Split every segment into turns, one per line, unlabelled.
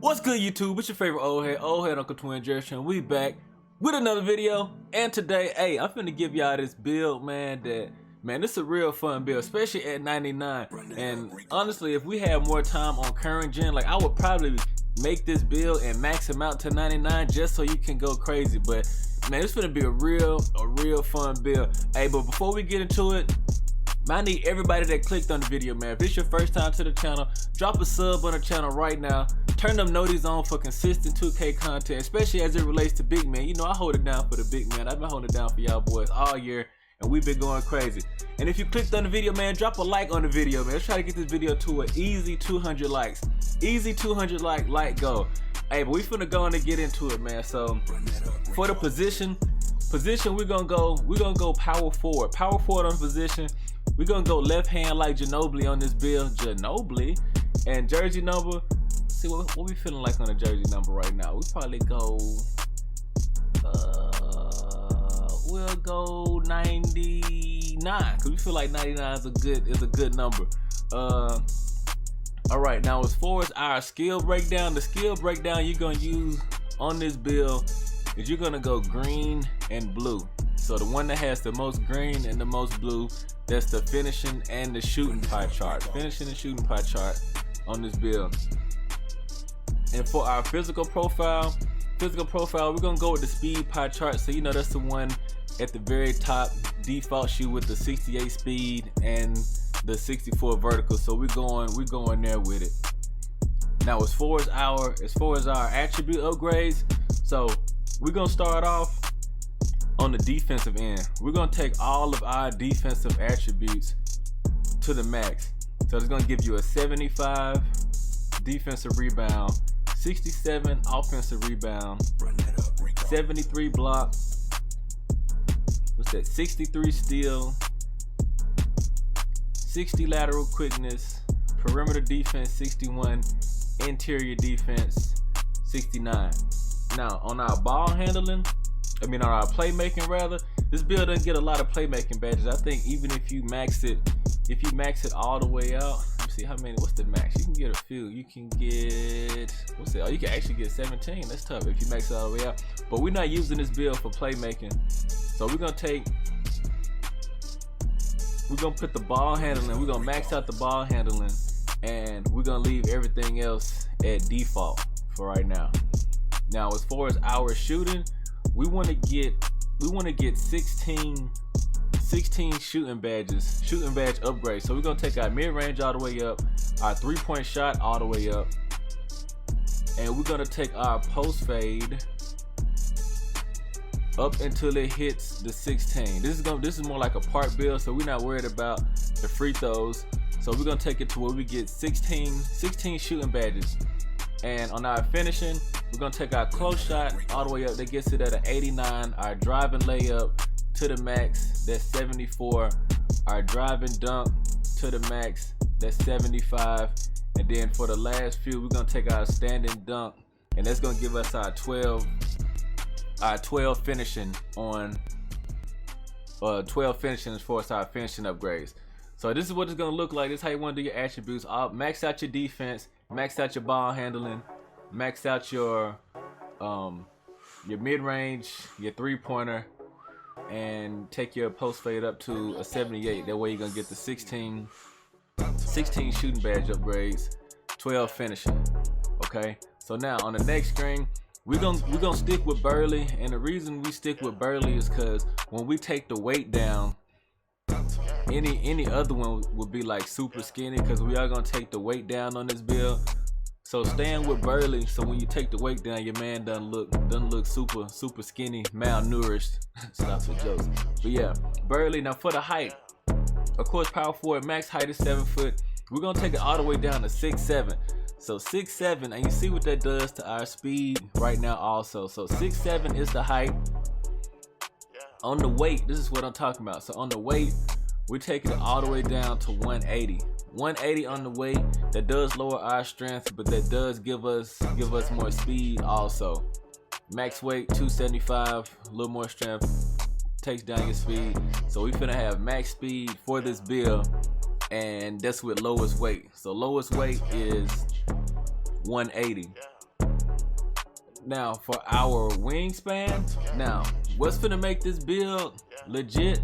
What's good, YouTube? It's your favorite old head Uncle Twin Jairus, and we back with another video. And today, hey, I'm finna give y'all this build, man. This is a real fun build, especially at 99. And honestly, if we had more time on current gen, like I would probably make this build and max him out to 99 just so you can go crazy. But man, it's gonna be a real fun build. Hey, but before we get into it, I need everybody that clicked on the video, man. If it's your first time to the channel, drop a sub on the channel right now. Turn them noties on for consistent 2K content, especially as it relates to big men. You know, I hold it down for the big men. I've been holding it down for y'all boys all year, and we've been going crazy. And if you clicked on the video, man, drop a like on the video, man. Let's try to get this video to an easy 200 likes. Easy 200 like goal. Hey, but we finna go on and get into it, man. So for the position, we're gonna go power forward. Power forward on the position. We're gonna go left hand like Ginobili on this build. Ginobili. And jersey number. See what we feeling like on the jersey number right now. We probably go we'll go 99, because we feel like 99 is a good number. Alright, now as far as our skill breakdown, the skill breakdown you're gonna use on this build is you're gonna go green and blue. So the one that has the most green and the most blue, that's the finishing and the shooting pie chart. Finishing and shooting pie chart on this build. And for our physical profile, we're gonna go with the speed pie chart. So you know that's the one at the very top, default shoe with the 68 speed and the 64 vertical. So we're going there with it. Now as far as our attribute upgrades, so we're gonna start off on the defensive end. We're gonna take all of our defensive attributes to the max. So it's gonna give you a 75 defensive rebound, 67 offensive rebound, 73 block, what's that, 63 steal, 60 lateral quickness, perimeter defense 61, interior defense 69. Now on our ball handling, on our playmaking rather, this build doesn't get a lot of playmaking badges. I think even if you max it all the way out, let me see how many, what's the max? You can get a few. You can get, what's it? Oh, you can actually get 17. That's tough if you max it all the way out. But we're not using this build for playmaking. So we're gonna put the ball handling, we're gonna max out the ball handling, and we're gonna leave everything else at default for right now. Now as far as our shooting, we want to get 16 shooting badge upgrades. So we're gonna take our mid-range all the way up, our 3-point shot all the way up, and we're gonna take our post fade up until it hits the 16. This is more like a part build, so we're not worried about the free throws. So we're gonna take it to where we get 16 shooting badges. And on our finishing, we're gonna take our close shot all the way up. That gets it at an 89. Our driving layup to the max, that's 74. Our driving dunk to the max, that's 75. And then for the last few, we're gonna take our standing dunk, and that's gonna give us our 12 finishing on 12 finishing as far as our finishing upgrades. So this is what it's gonna look like. This is how you want to do your attributes. Max out your defense, max out your ball handling, max out your mid-range, your 3-pointer, and take your post fade up to a 78. That way you're gonna get the 16 shooting badge upgrades, 12 finishing. Okay, so now on the next screen, we're gonna stick with Burley, and the reason we stick with Burley is because when we take the weight down, any other one would be like super skinny, because we are gonna take the weight down on this build. So staying with Burley, so when you take the weight down, your man doesn't look super skinny, malnourished. Stop the jokes. But yeah, Burley. Now for the height, of course, power forward max height is 7 foot. We're gonna take it all the way down to 6'7". So 6'7", and you see what that does to our speed right now also. So 6'7" is the height. On the weight, this is what I'm talking about. So on the weight, we're taking it all the way down to 180. 180 on the weight. That does lower our strength, but that does give us more speed also. Max weight 275, a little more strength, takes down your speed. So we finna have max speed for this build, and that's with lowest weight. So lowest weight is 180. Now for our wingspan, now what's gonna make this build legit?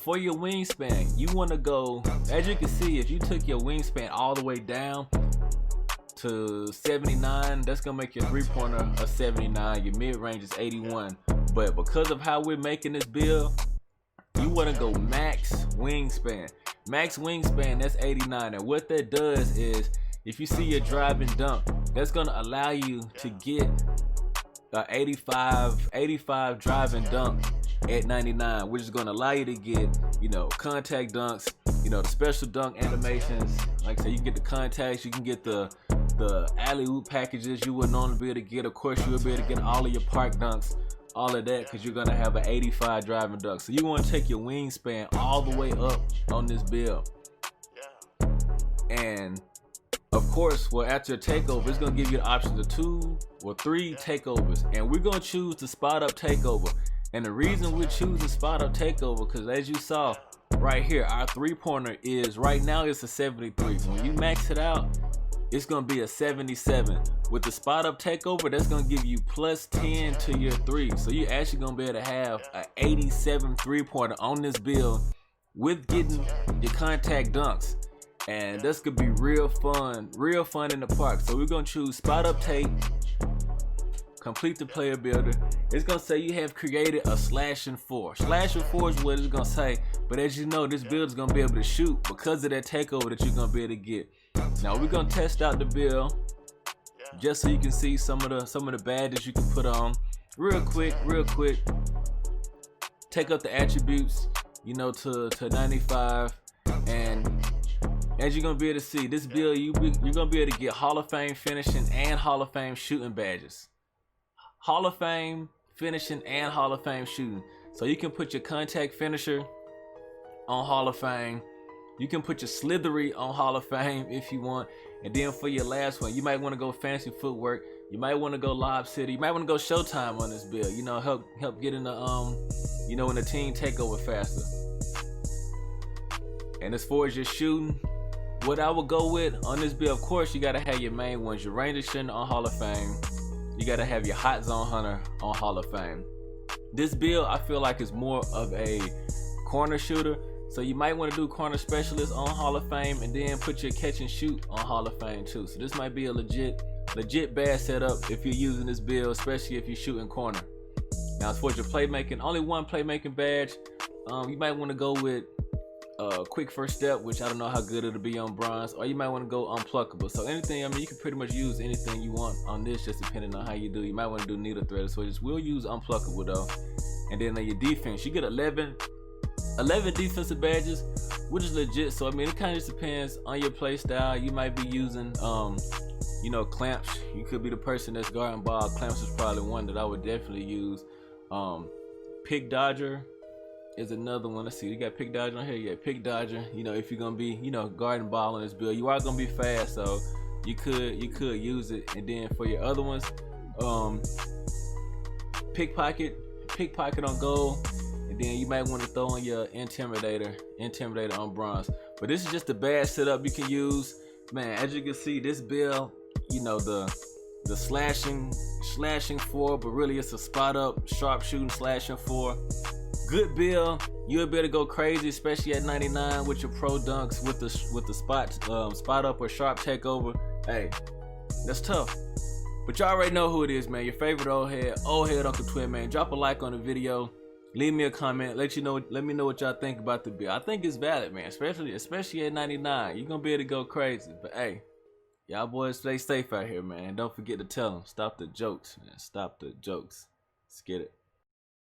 For your wingspan, you want to go, as you can see, if you took your wingspan all the way down to 79, that's gonna make your three-pointer a 79, your mid-range is 81. But because of how we're making this build, you want to go max wingspan. Max wingspan, that's 89. And what that does is, if you see your drive and dunk, that's gonna allow you to get 85 drive and dunk at 99, which is going to allow you to get, you know, contact dunks, you know, the special dunk animations. Like I said, you can get the contacts, you can get the alley-oop packages you would normally be able to get. Of course, you will be able to get all of your park dunks, all of that, because you're going to have an 85 driving dunk. So you want to take your wingspan all the way up on this build. And of course, well, after a takeover, it's going to give you the option of 2 or 3 takeovers. And we're going to choose the spot up takeover. And the reason we choose the spot up takeover, because as you saw right here, our three-pointer is, right now it's a 73. When you max it out, it's going to be a 77. With the spot up takeover, that's going to give you plus 10 to your three. So you're actually going to be able to have an 87 three-pointer on this build with getting your contact dunks. And that's going to be real fun in the park. So we're going to choose spot up take. Complete the player builder. It's gonna say you have created a slashing 4. Slashing 4 is what it's gonna say, but as you know, this build is gonna be able to shoot because of that takeover that you're gonna be able to get. Now we're gonna test out the build just so you can see some of the badges you can put on. Real quick. Take up the attributes, you know, to 95, and as you're gonna be able to see, this build you're gonna be able to get Hall of Fame finishing and Hall of Fame shooting badges. Hall of Fame finishing and Hall of Fame shooting. So you can put your contact finisher on Hall of Fame. You can put your slithery on Hall of Fame if you want. And then for your last one, you might want to go fancy footwork. You might want to go Lob City. You might want to go Showtime on this build. You know, help get in the you know, in the team takeover faster. And as far as your shooting, what I would go with on this build, of course, you gotta have your main ones. Your Ranger shooting on Hall of Fame. You gotta have your Hot Zone Hunter on Hall of Fame. This build, I feel like, is more of a corner shooter. So you might want to do corner specialist on Hall of Fame and then put your catch and shoot on Hall of Fame too. So this might be a legit bad setup if you're using this build, especially if you're shooting corner. Now as far as your playmaking, only one playmaking badge. You might want to go with quick first step, which I don't know how good it'll be on bronze, or you might want to go unpluckable. So anything, I mean, you can pretty much use anything you want on this, just depending on how you do. You might want to do needle thread, so just we'll use unpluckable though. And then on your defense, you get 11 defensive badges, which is legit. So I mean, it kind of just depends on your play style. You might be using you know, clamps. You could be the person that's guarding ball. Clamps is probably one that I would definitely use. Pick dodger is another one. Let's see, you got pick dodger on here. Yeah, pick dodger. You know, if you're gonna be, you know, guarding ball on this build, you are gonna be fast, so you could use it. And then for your other ones, pickpocket on goal, and then you might want to throw on your intimidator on bronze. But this is just a bad setup you can use, man. As you can see, this build, you know, the slashing 4, but really it's a spot up sharpshooting slashing 4. Good build. You'll be able to go crazy, especially at 99 with your pro dunks, with the spot up or sharp takeover. Hey, that's tough. But you already know who it is, man. Your favorite old head Uncle Twin, man. Drop a like on the video. Leave me a comment. Let me know what y'all think about the build. I think it's valid, man. Especially at 99. You're gonna be able to go crazy. But hey, y'all boys stay safe out here, man. Don't forget to tell them, stop the jokes, man. Stop the jokes. Let's get it.